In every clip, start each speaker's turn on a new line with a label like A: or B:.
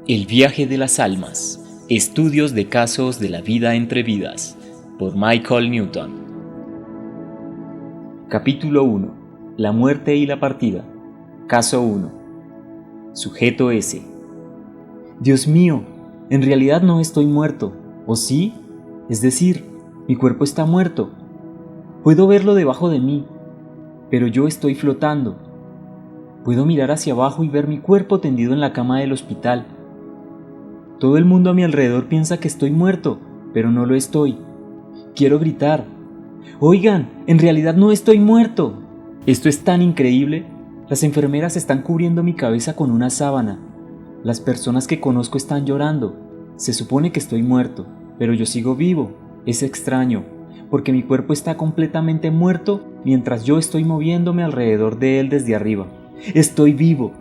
A: El viaje de las almas. Estudios de casos de la vida entre vidas. Por Michael Newton. Capítulo 1. La muerte y la partida. Caso 1. Sujeto S. Dios mío, en realidad no estoy muerto, ¿o sí? Es decir, mi cuerpo está muerto. Puedo verlo debajo de mí, pero yo estoy flotando. Puedo mirar hacia abajo y ver mi cuerpo tendido en la cama del hospital. Todo el mundo a mi alrededor piensa que estoy muerto, pero no lo estoy. Quiero gritar. Oigan, en realidad no estoy muerto. Esto es tan increíble. Las enfermeras están cubriendo mi cabeza con una sábana. Las personas que conozco están llorando. Se supone que estoy muerto, pero yo sigo vivo. Es extraño, porque mi cuerpo está completamente muerto mientras yo estoy moviéndome alrededor de él desde arriba. Estoy vivo.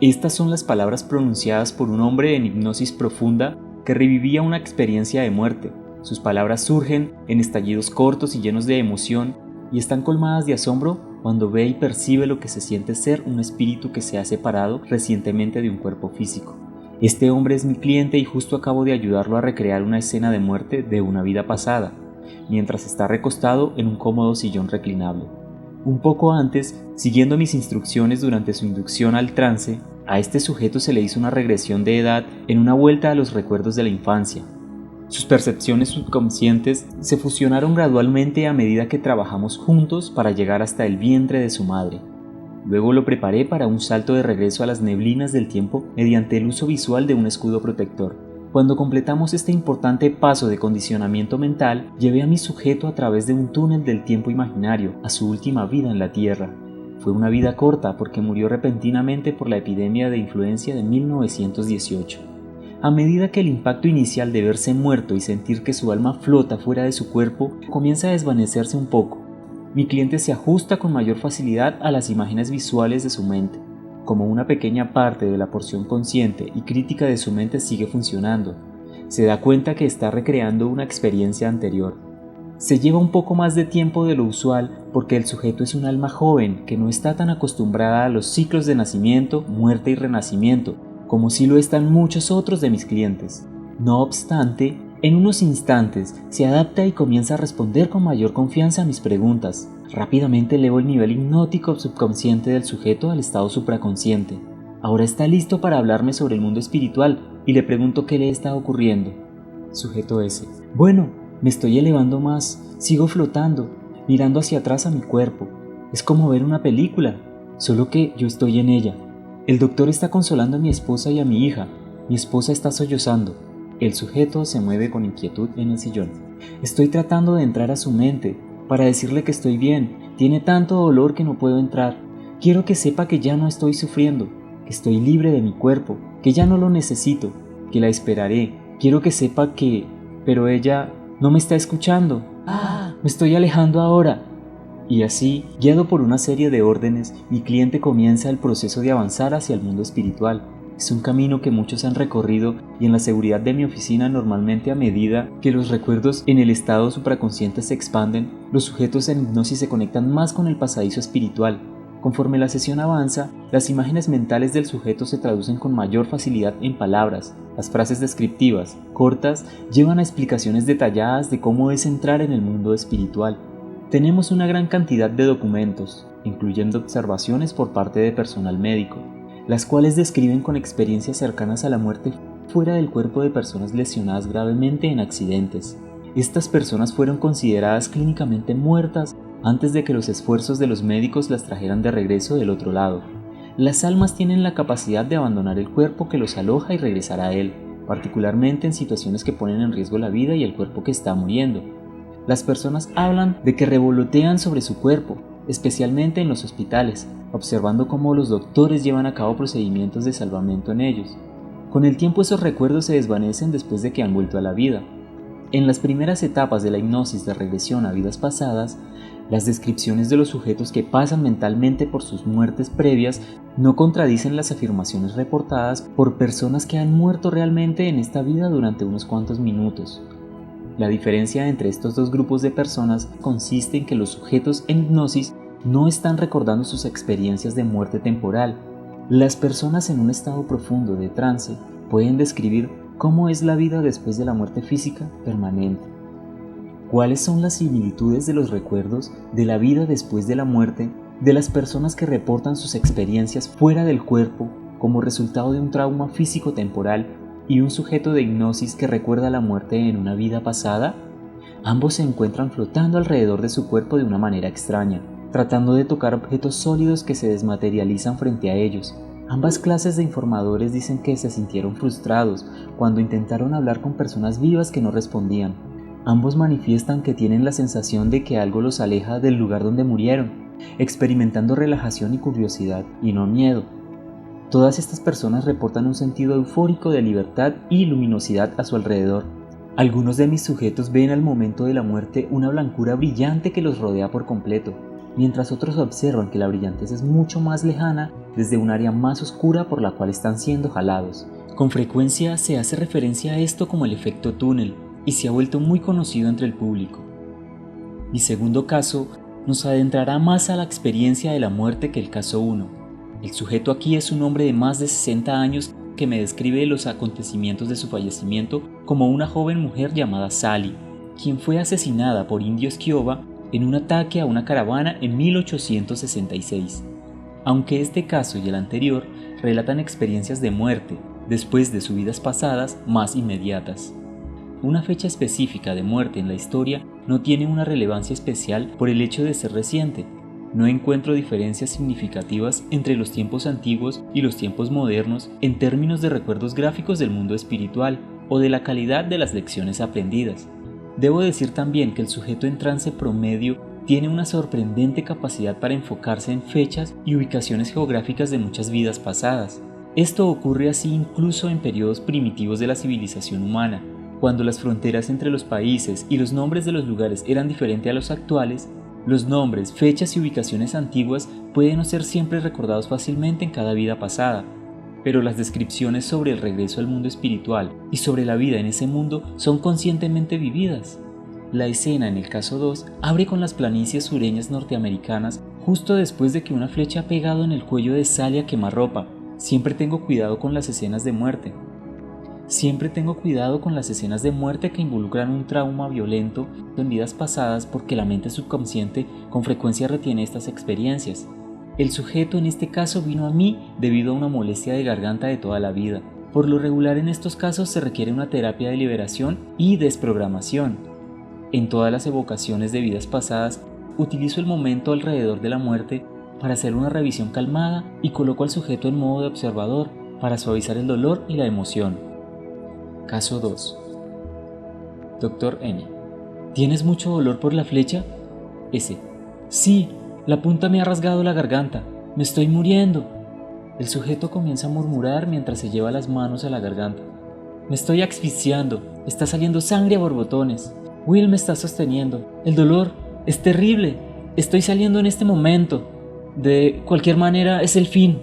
A: Estas son las palabras pronunciadas por un hombre en hipnosis profunda que revivía una experiencia de muerte. Sus palabras surgen en estallidos cortos y llenos de emoción y están colmadas de asombro cuando ve y percibe lo que se siente ser un espíritu que se ha separado recientemente de un cuerpo físico. Este hombre es mi cliente y justo acabo de ayudarlo a recrear una escena de muerte de una vida pasada, mientras está recostado en un cómodo sillón reclinable. Un poco antes, siguiendo mis instrucciones durante su inducción al trance, a este sujeto se le hizo una regresión de edad en una vuelta a los recuerdos de la infancia. Sus percepciones subconscientes se fusionaron gradualmente a medida que trabajamos juntos para llegar hasta el vientre de su madre. Luego lo preparé para un salto de regreso a las neblinas del tiempo mediante el uso visual de un escudo protector. Cuando completamos este importante paso de condicionamiento mental, llevé a mi sujeto a través de un túnel del tiempo imaginario a su última vida en la Tierra. Fue una vida corta porque murió repentinamente por la epidemia de influenza de 1918. A medida que el impacto inicial de verse muerto y sentir que su alma flota fuera de su cuerpo comienza a desvanecerse un poco, mi cliente se ajusta con mayor facilidad a las imágenes visuales de su mente. Como una pequeña parte de la porción consciente y crítica de su mente sigue funcionando, se da cuenta que está recreando una experiencia anterior. Se lleva un poco más de tiempo de lo usual porque el sujeto es un alma joven que no está tan acostumbrada a los ciclos de nacimiento, muerte y renacimiento, como sí lo están muchos otros de mis clientes. No obstante, en unos instantes se adapta y comienza a responder con mayor confianza a mis preguntas. Rápidamente elevo el nivel hipnótico subconsciente del sujeto al estado supraconsciente. Ahora está listo para hablarme sobre el mundo espiritual y le pregunto qué le está ocurriendo. Sujeto S. Bueno, me estoy elevando más, sigo flotando, mirando hacia atrás a mi cuerpo. Es como ver una película, solo que yo estoy en ella. El doctor está consolando a mi esposa y a mi hija. Mi esposa está sollozando. El sujeto se mueve con inquietud en el sillón. Estoy tratando de entrar a su mente para decirle que estoy bien. Tiene tanto dolor que no puedo entrar. Quiero que sepa que ya no estoy sufriendo, que estoy libre de mi cuerpo, que ya no lo necesito, que la esperaré. Quiero que sepa que... Pero ella no me está escuchando. Me estoy alejando ahora. Y así, guiado por una serie de órdenes, mi cliente comienza el proceso de avanzar hacia el mundo espiritual. Es un camino que muchos han recorrido y en la seguridad de mi oficina normalmente a medida que los recuerdos en el estado supraconsciente se expanden, los sujetos en hipnosis se conectan más con el pasadizo espiritual. Conforme la sesión avanza, las imágenes mentales del sujeto se traducen con mayor facilidad en palabras. Las frases descriptivas, cortas, llevan a explicaciones detalladas de cómo es entrar en el mundo espiritual. Tenemos una gran cantidad de documentos, incluyendo observaciones por parte de personal médico, las cuales describen con experiencias cercanas a la muerte fuera del cuerpo de personas lesionadas gravemente en accidentes. Estas personas fueron consideradas clínicamente muertas antes de que los esfuerzos de los médicos las trajeran de regreso del otro lado. Las almas tienen la capacidad de abandonar el cuerpo que los aloja y regresar a él, particularmente en situaciones que ponen en riesgo la vida y el cuerpo que está muriendo. Las personas hablan de que revolotean sobre su cuerpo, especialmente en los hospitales, observando cómo los doctores llevan a cabo procedimientos de salvamento en ellos. Con el tiempo esos recuerdos se desvanecen después de que han vuelto a la vida. En las primeras etapas de la hipnosis de regresión a vidas pasadas, las descripciones de los sujetos que pasan mentalmente por sus muertes previas no contradicen las afirmaciones reportadas por personas que han muerto realmente en esta vida durante unos cuantos minutos. La diferencia entre estos dos grupos de personas consiste en que los sujetos en hipnosis no están recordando sus experiencias de muerte temporal. Las personas en un estado profundo de trance pueden describir cómo es la vida después de la muerte física permanente. ¿Cuáles son las similitudes de los recuerdos de la vida después de la muerte de las personas que reportan sus experiencias fuera del cuerpo como resultado de un trauma físico temporal y un sujeto de hipnosis que recuerda la muerte en una vida pasada? Ambos se encuentran flotando alrededor de su cuerpo de una manera extraña, tratando de tocar objetos sólidos que se desmaterializan frente a ellos. Ambas clases de informadores dicen que se sintieron frustrados cuando intentaron hablar con personas vivas que no respondían. Ambos manifiestan que tienen la sensación de que algo los aleja del lugar donde murieron, experimentando relajación y curiosidad, y no miedo. Todas estas personas reportan un sentido eufórico de libertad y luminosidad a su alrededor. Algunos de mis sujetos ven al momento de la muerte una blancura brillante que los rodea por completo, mientras otros observan que la brillantez es mucho más lejana desde un área más oscura por la cual están siendo jalados. Con frecuencia se hace referencia a esto como el efecto túnel, y se ha vuelto muy conocido entre el público. Mi segundo caso nos adentrará más a la experiencia de la muerte que el caso 1. El sujeto aquí es un hombre de más de 60 años que me describe los acontecimientos de su fallecimiento como una joven mujer llamada Sally, quien fue asesinada por indios Kiowa en un ataque a una caravana en 1866. Aunque este caso y el anterior relatan experiencias de muerte después de sus vidas pasadas más inmediatas. Una fecha específica de muerte en la historia no tiene una relevancia especial por el hecho de ser reciente. No encuentro diferencias significativas entre los tiempos antiguos y los tiempos modernos en términos de recuerdos gráficos del mundo espiritual o de la calidad de las lecciones aprendidas. Debo decir también que el sujeto en trance promedio tiene una sorprendente capacidad para enfocarse en fechas y ubicaciones geográficas de muchas vidas pasadas. Esto ocurre así incluso en periodos primitivos de la civilización humana. Cuando las fronteras entre los países y los nombres de los lugares eran diferentes a los actuales, los nombres, fechas y ubicaciones antiguas pueden no ser siempre recordados fácilmente en cada vida pasada, pero las descripciones sobre el regreso al mundo espiritual y sobre la vida en ese mundo son conscientemente vividas. La escena en el caso 2 abre con las planicies sureñas norteamericanas justo después de que una flecha ha pegado en el cuello de Sally a quemarropa. Siempre tengo cuidado con las escenas de muerte. Siempre tengo cuidado con las escenas de muerte que involucran un trauma violento en vidas pasadas porque la mente subconsciente con frecuencia retiene estas experiencias. El sujeto en este caso vino a mí debido a una molestia de garganta de toda la vida. Por lo regular en estos casos se requiere una terapia de liberación y desprogramación. En todas las evocaciones de vidas pasadas utilizo el momento alrededor de la muerte para hacer una revisión calmada y coloco al sujeto en modo de observador para suavizar el dolor y la emoción. Caso 2. Dr. N. ¿Tienes mucho dolor por la flecha? S. Sí, la punta me ha rasgado la garganta. Me estoy muriendo. El sujeto comienza a murmurar mientras se lleva las manos a la garganta. Me estoy asfixiando. Está saliendo sangre a borbotones. Will me está sosteniendo. El dolor es terrible. Estoy saliendo en este momento. De cualquier manera, es el fin.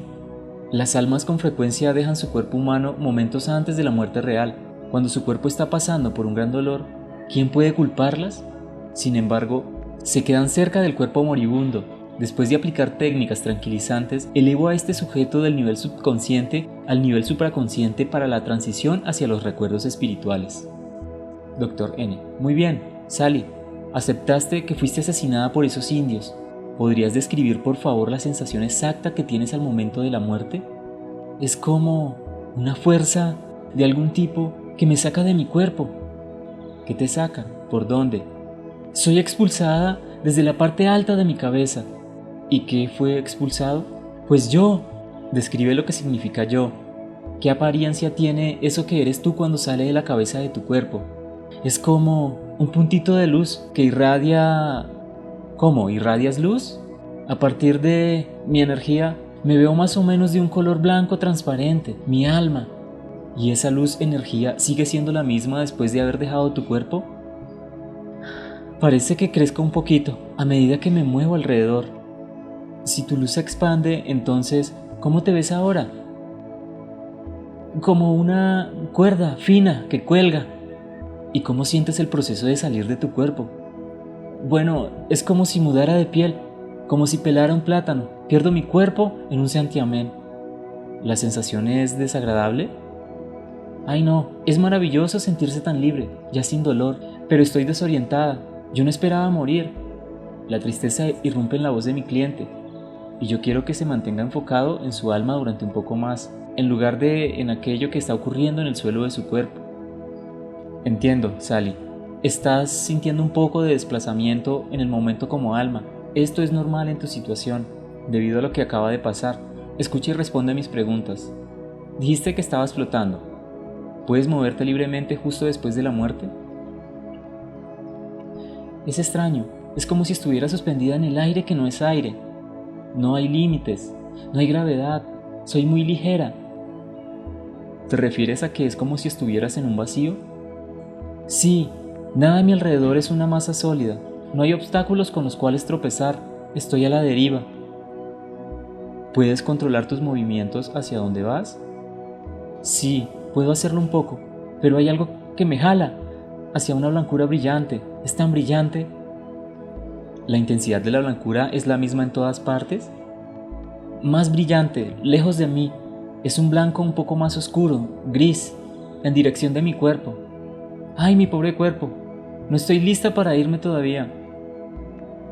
A: Las almas con frecuencia dejan su cuerpo humano momentos antes de la muerte real. Cuando su cuerpo está pasando por un gran dolor, ¿quién puede culparlas? Sin embargo, se quedan cerca del cuerpo moribundo. Después de aplicar técnicas tranquilizantes, elevo a este sujeto del nivel subconsciente al nivel supraconsciente para la transición hacia los recuerdos espirituales. Dr. N. Muy bien, Sally, aceptaste que fuiste asesinada por esos indios. ¿Podrías describir por favor la sensación exacta que tienes al momento de la muerte? Es como una fuerza de algún tipo que me saca de mi cuerpo. ¿Qué te saca? ¿Por dónde? Soy expulsada desde la parte alta de mi cabeza. ¿Y qué fue expulsado? Pues yo. Describe lo que significa yo. ¿Qué apariencia tiene eso que eres tú cuando sale de la cabeza de tu cuerpo? Es como un puntito de luz que irradia... ¿Cómo? ¿Irradias luz? A partir de mi energía me veo más o menos de un color blanco transparente, mi alma. ¿Y esa luz energía sigue siendo la misma después de haber dejado tu cuerpo? Parece que crezca un poquito a medida que me muevo alrededor. Si tu luz se expande, entonces, ¿cómo te ves ahora? Como una cuerda fina que cuelga. ¿Y cómo sientes el proceso de salir de tu cuerpo? Bueno, es como si mudara de piel, como si pelara un plátano. Pierdo mi cuerpo en un santiamén. ¿La sensación es desagradable? Ay no, es maravilloso sentirse tan libre, ya sin dolor, pero estoy desorientada. Yo no esperaba morir. La tristeza irrumpe en la voz de mi cliente, y yo quiero que se mantenga enfocado en su alma durante un poco más, en lugar de en aquello que está ocurriendo en el suelo de su cuerpo. Entiendo, Sally. Estás sintiendo un poco de desplazamiento en el momento como alma. Esto es normal en tu situación, debido a lo que acaba de pasar. Escucha y responde a mis preguntas. Dijiste que estabas flotando. ¿Puedes moverte libremente justo después de la muerte? Es extraño. Es como si estuviera suspendida en el aire que no es aire. No hay límites, no hay gravedad. Soy muy ligera. ¿Te refieres a que es como si estuvieras en un vacío? Sí, nada a mi alrededor es una masa sólida. No hay obstáculos con los cuales tropezar. Estoy a la deriva. ¿Puedes controlar tus movimientos hacia dónde vas? Sí, puedo hacerlo un poco, pero hay algo que me jala hacia una blancura brillante. Es tan brillante. ¿La intensidad de la blancura es la misma en todas partes? Más brillante, lejos de mí. Es un blanco un poco más oscuro, gris, en dirección de mi cuerpo. ¡Ay, mi pobre cuerpo! No estoy lista para irme todavía.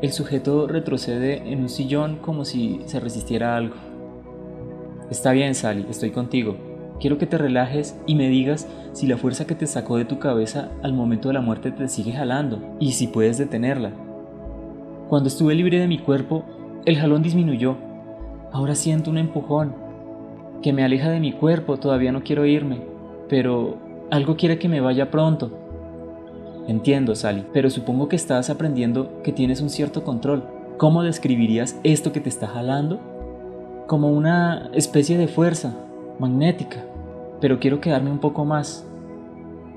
A: El sujeto retrocede en un sillón como si se resistiera a algo. Está bien, Sally, estoy contigo. Quiero que te relajes y me digas si la fuerza que te sacó de tu cabeza al momento de la muerte te sigue jalando y si puedes detenerla. Cuando estuve libre de mi cuerpo, el jalón disminuyó. Ahora siento un empujón que me aleja de mi cuerpo. Todavía no quiero irme, pero algo quiere que me vaya pronto. Entiendo, Sally, pero supongo que estás aprendiendo que tienes un cierto control. ¿Cómo describirías esto que te está jalando? Como una especie de fuerza magnética, pero quiero quedarme un poco más.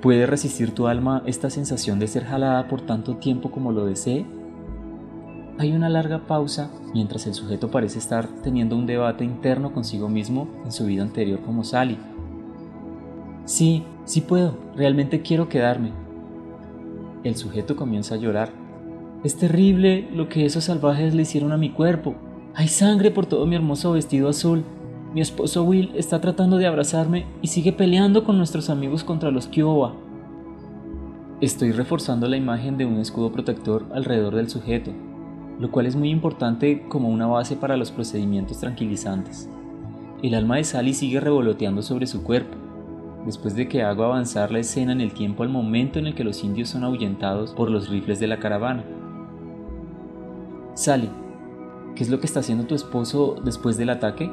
A: ¿Puede resistir tu alma esta sensación de ser jalada por tanto tiempo como lo desee? Hay una larga pausa mientras el sujeto parece estar teniendo un debate interno consigo mismo en su vida anterior como Sally. Sí puedo, realmente quiero quedarme. El sujeto comienza a llorar. Es terrible lo que esos salvajes le hicieron a mi cuerpo. Hay sangre por todo mi hermoso vestido azul. Mi esposo Will está tratando de abrazarme y sigue peleando con nuestros amigos contra los Kiowa. Estoy reforzando la imagen de un escudo protector alrededor del sujeto, lo cual es muy importante como una base para los procedimientos tranquilizantes. El alma de Sally sigue revoloteando sobre su cuerpo, después de que hago avanzar la escena en el tiempo al momento en el que los indios son ahuyentados por los rifles de la caravana. Sally, ¿qué es lo que está haciendo tu esposo después del ataque?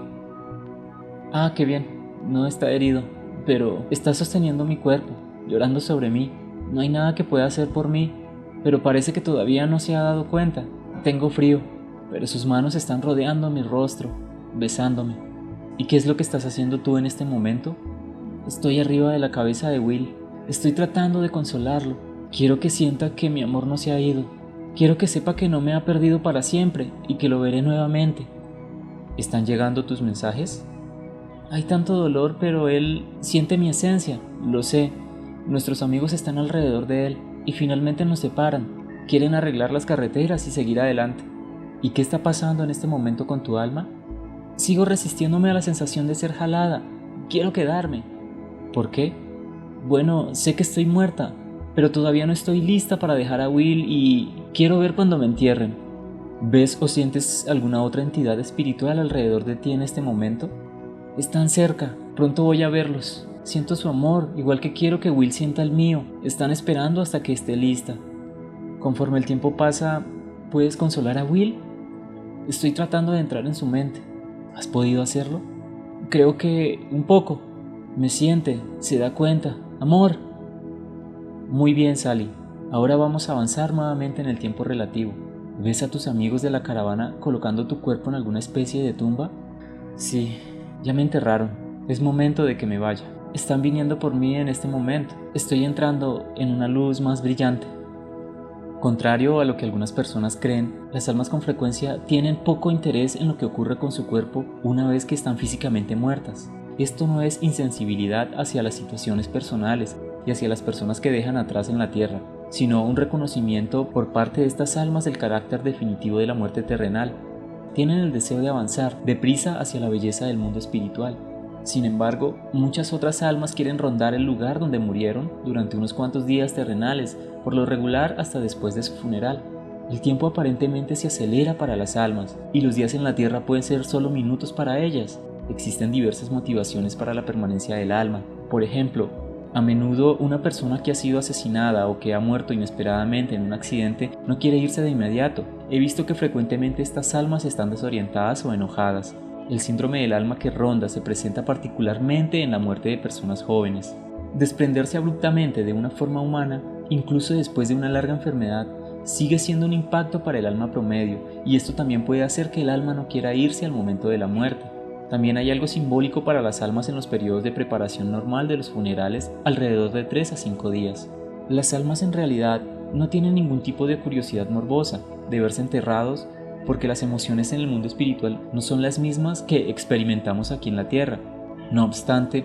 A: Ah, qué bien, no está herido, pero está sosteniendo mi cuerpo, llorando sobre mí. No hay nada que pueda hacer por mí, pero parece que todavía no se ha dado cuenta. Tengo frío, pero sus manos están rodeando mi rostro, besándome. ¿Y qué es lo que estás haciendo tú en este momento? Estoy arriba de la cabeza de Will. Estoy tratando de consolarlo. Quiero que sienta que mi amor no se ha ido. Quiero que sepa que no me ha perdido para siempre y que lo veré nuevamente. ¿Están llegando tus mensajes? Hay tanto dolor, pero él siente mi esencia. Lo sé. Nuestros amigos están alrededor de él y finalmente nos separan. Quieren arreglar las carreteras y seguir adelante. ¿Y qué está pasando en este momento con tu alma? Sigo resistiéndome a la sensación de ser jalada. Quiero quedarme. ¿Por qué? Bueno, sé que estoy muerta, pero todavía no estoy lista para dejar a Will y quiero ver cuando me entierren. ¿Ves o sientes alguna otra entidad espiritual alrededor de ti en este momento? Están cerca, pronto voy a verlos. Siento su amor, igual que quiero que Will sienta el mío. Están esperando hasta que esté lista. Conforme el tiempo pasa, ¿puedes consolar a Will? Estoy tratando de entrar en su mente. ¿Has podido hacerlo? Creo que un poco. Me siente, se da cuenta. Amor. Muy bien, Sally. Ahora vamos a avanzar nuevamente en el tiempo relativo. ¿Ves a tus amigos de la caravana colocando tu cuerpo en alguna especie de tumba? Sí, ya me enterraron. Es momento de que me vaya. Están viniendo por mí en este momento. Estoy entrando en una luz más brillante. Contrario a lo que algunas personas creen, las almas con frecuencia tienen poco interés en lo que ocurre con su cuerpo una vez que están físicamente muertas. Esto no es insensibilidad hacia las situaciones personales y hacia las personas que dejan atrás en la tierra, sino un reconocimiento por parte de estas almas del carácter definitivo de la muerte terrenal. Tienen el deseo de avanzar deprisa hacia la belleza del mundo espiritual. Sin embargo, muchas otras almas quieren rondar el lugar donde murieron durante unos cuantos días terrenales, por lo regular hasta después de su funeral. El tiempo aparentemente se acelera para las almas, y los días en la tierra pueden ser solo minutos para ellas. Existen diversas motivaciones para la permanencia del alma. Por ejemplo, a menudo una persona que ha sido asesinada o que ha muerto inesperadamente en un accidente no quiere irse de inmediato. He visto que frecuentemente estas almas están desorientadas o enojadas. El síndrome del alma que ronda se presenta particularmente en la muerte de personas jóvenes. Desprenderse abruptamente de una forma humana, incluso después de una larga enfermedad, sigue siendo un impacto para el alma promedio, y esto también puede hacer que el alma no quiera irse al momento de la muerte. También hay algo simbólico para las almas en los periodos de preparación normal de los funerales, alrededor de 3 a 5 días. Las almas en realidad no tienen ningún tipo de curiosidad morbosa de verse enterrados, porque las emociones en el mundo espiritual no son las mismas que experimentamos aquí en la tierra. No obstante,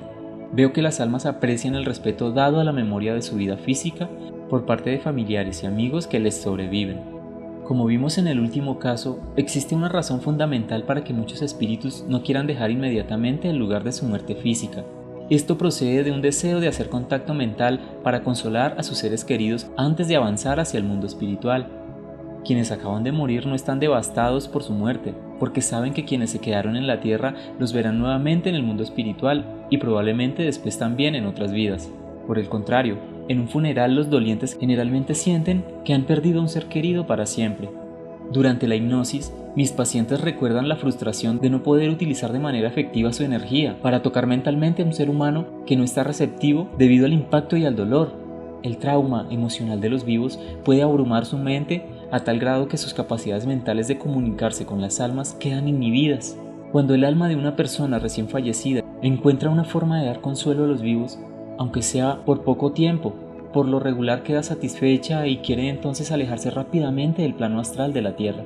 A: veo que las almas aprecian el respeto dado a la memoria de su vida física por parte de familiares y amigos que les sobreviven. Como vimos en el último caso, existe una razón fundamental para que muchos espíritus no quieran dejar inmediatamente el lugar de su muerte física. Esto procede de un deseo de hacer contacto mental para consolar a sus seres queridos antes de avanzar hacia el mundo espiritual. Quienes acaban de morir no están devastados por su muerte, porque saben que quienes se quedaron en la tierra los verán nuevamente en el mundo espiritual y probablemente después también en otras vidas. Por el contrario, en un funeral los dolientes generalmente sienten que han perdido a un ser querido para siempre. Durante la hipnosis, mis pacientes recuerdan la frustración de no poder utilizar de manera efectiva su energía para tocar mentalmente a un ser humano que no está receptivo debido al impacto y al dolor. El trauma emocional de los vivos puede abrumar su mente a tal grado que sus capacidades mentales de comunicarse con las almas quedan inhibidas. Cuando el alma de una persona recién fallecida encuentra una forma de dar consuelo a los vivos, aunque sea por poco tiempo, por lo regular queda satisfecha y quiere entonces alejarse rápidamente del plano astral de la tierra.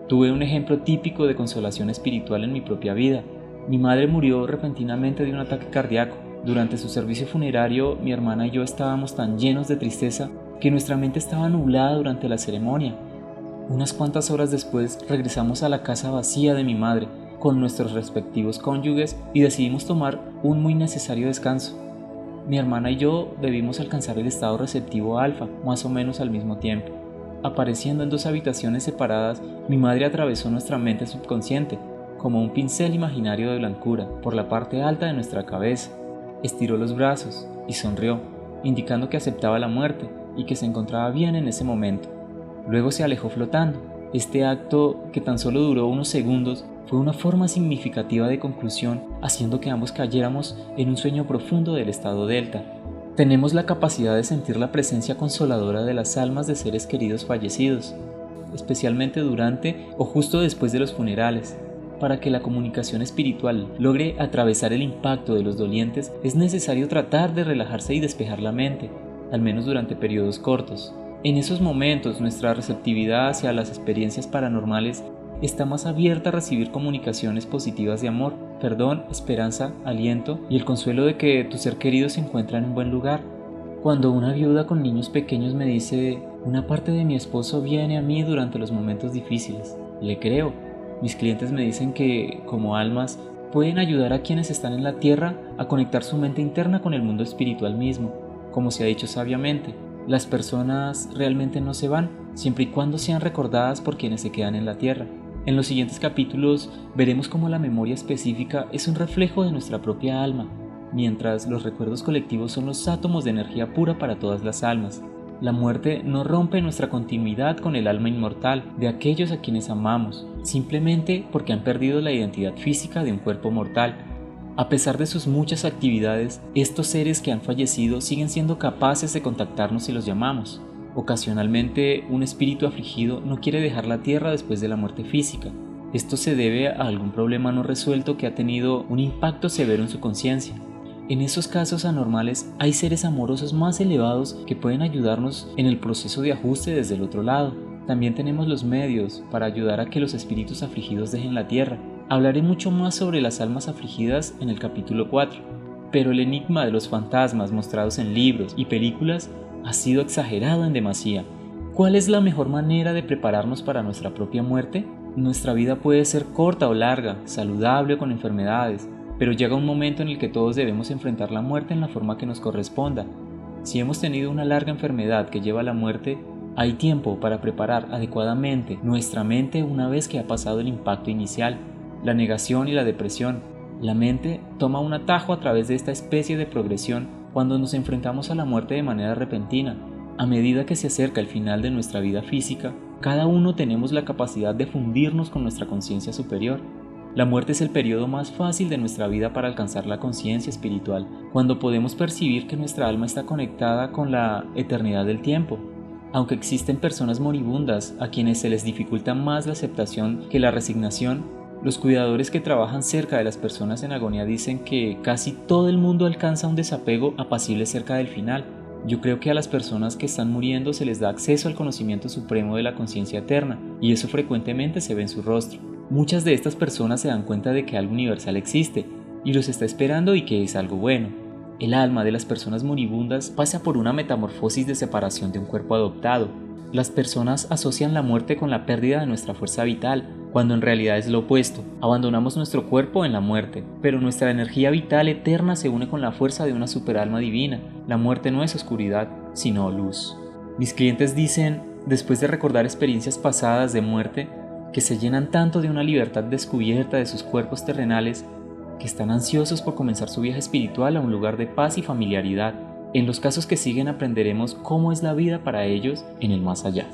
A: Tuve un ejemplo típico de consolación espiritual en mi propia vida. Mi madre murió repentinamente de un ataque cardíaco. Durante su servicio funerario, mi hermana y yo estábamos tan llenos de tristeza que nuestra mente estaba nublada durante la ceremonia. Unas cuantas horas después regresamos a la casa vacía de mi madre con nuestros respectivos cónyuges y decidimos tomar un muy necesario descanso. Mi hermana y yo debimos alcanzar el estado receptivo alfa más o menos al mismo tiempo. Apareciendo en 2 habitaciones separadas, mi madre atravesó nuestra mente subconsciente como un pincel imaginario de blancura por la parte alta de nuestra cabeza. Estiró los brazos y sonrió, indicando que aceptaba la muerte y que se encontraba bien en ese momento. Luego se alejó flotando. Este acto, que tan solo duró unos segundos, fue una forma significativa de conclusión, haciendo que ambos cayéramos en un sueño profundo del estado delta. Tenemos la capacidad de sentir la presencia consoladora de las almas de seres queridos fallecidos, especialmente durante o justo después de los funerales. Para que la comunicación espiritual logre atravesar el impacto de los dolientes, es necesario tratar de relajarse y despejar la mente, al menos durante periodos cortos. En esos momentos, nuestra receptividad hacia las experiencias paranormales está más abierta a recibir comunicaciones positivas de amor, perdón, esperanza, aliento y el consuelo de que tu ser querido se encuentra en un buen lugar. Cuando una viuda con niños pequeños me dice, una parte de mi esposo viene a mí durante los momentos difíciles, le creo. Mis clientes me dicen que, como almas, pueden ayudar a quienes están en la tierra a conectar su mente interna con el mundo espiritual mismo. Como se ha dicho sabiamente, las personas realmente no se van, siempre y cuando sean recordadas por quienes se quedan en la tierra. En los siguientes capítulos veremos cómo la memoria específica es un reflejo de nuestra propia alma, mientras los recuerdos colectivos son los átomos de energía pura para todas las almas. La muerte no rompe nuestra continuidad con el alma inmortal de aquellos a quienes amamos, simplemente porque han perdido la identidad física de un cuerpo mortal. A pesar de sus muchas actividades, estos seres que han fallecido siguen siendo capaces de contactarnos si los llamamos. Ocasionalmente, un espíritu afligido no quiere dejar la tierra después de la muerte física. Esto se debe a algún problema no resuelto que ha tenido un impacto severo en su conciencia. En esos casos anormales hay seres amorosos más elevados que pueden ayudarnos en el proceso de ajuste desde el otro lado. También tenemos los medios para ayudar a que los espíritus afligidos dejen la tierra. Hablaré mucho más sobre las almas afligidas en el capítulo 4, pero el enigma de los fantasmas mostrados en libros y películas ha sido exagerado en demasía. ¿Cuál es la mejor manera de prepararnos para nuestra propia muerte? Nuestra vida puede ser corta o larga, saludable o con enfermedades. pero llega un momento en el que todos debemos enfrentar la muerte en la forma que nos corresponda. Si hemos tenido una larga enfermedad que lleva a la muerte, hay tiempo para preparar adecuadamente nuestra mente una vez que ha pasado el impacto inicial, la negación y la depresión. La mente toma un atajo a través de esta especie de progresión cuando nos enfrentamos a la muerte de manera repentina. A medida que se acerca el final de nuestra vida física, cada uno tenemos la capacidad de fundirnos con nuestra conciencia superior. La muerte es el periodo más fácil de nuestra vida para alcanzar la conciencia espiritual, cuando podemos percibir que nuestra alma está conectada con la eternidad del tiempo. Aunque existen personas moribundas a quienes se les dificulta más la aceptación que la resignación, los cuidadores que trabajan cerca de las personas en agonía dicen que casi todo el mundo alcanza un desapego apacible cerca del final. Yo creo que a las personas que están muriendo se les da acceso al conocimiento supremo de la conciencia eterna, y eso frecuentemente se ve en su rostro. Muchas de estas personas se dan cuenta de que algo universal existe, y los está esperando y que es algo bueno. El alma de las personas moribundas pasa por una metamorfosis de separación de un cuerpo adoptado. Las personas asocian la muerte con la pérdida de nuestra fuerza vital, cuando en realidad es lo opuesto. Abandonamos nuestro cuerpo en la muerte, pero nuestra energía vital eterna se une con la fuerza de una superalma divina. La muerte no es oscuridad, sino luz. Mis clientes dicen, después de recordar experiencias pasadas de muerte, que se llenan tanto de una libertad descubierta de sus cuerpos terrenales, que están ansiosos por comenzar su viaje espiritual a un lugar de paz y familiaridad. En los casos que siguen aprenderemos cómo es la vida para ellos en el más allá.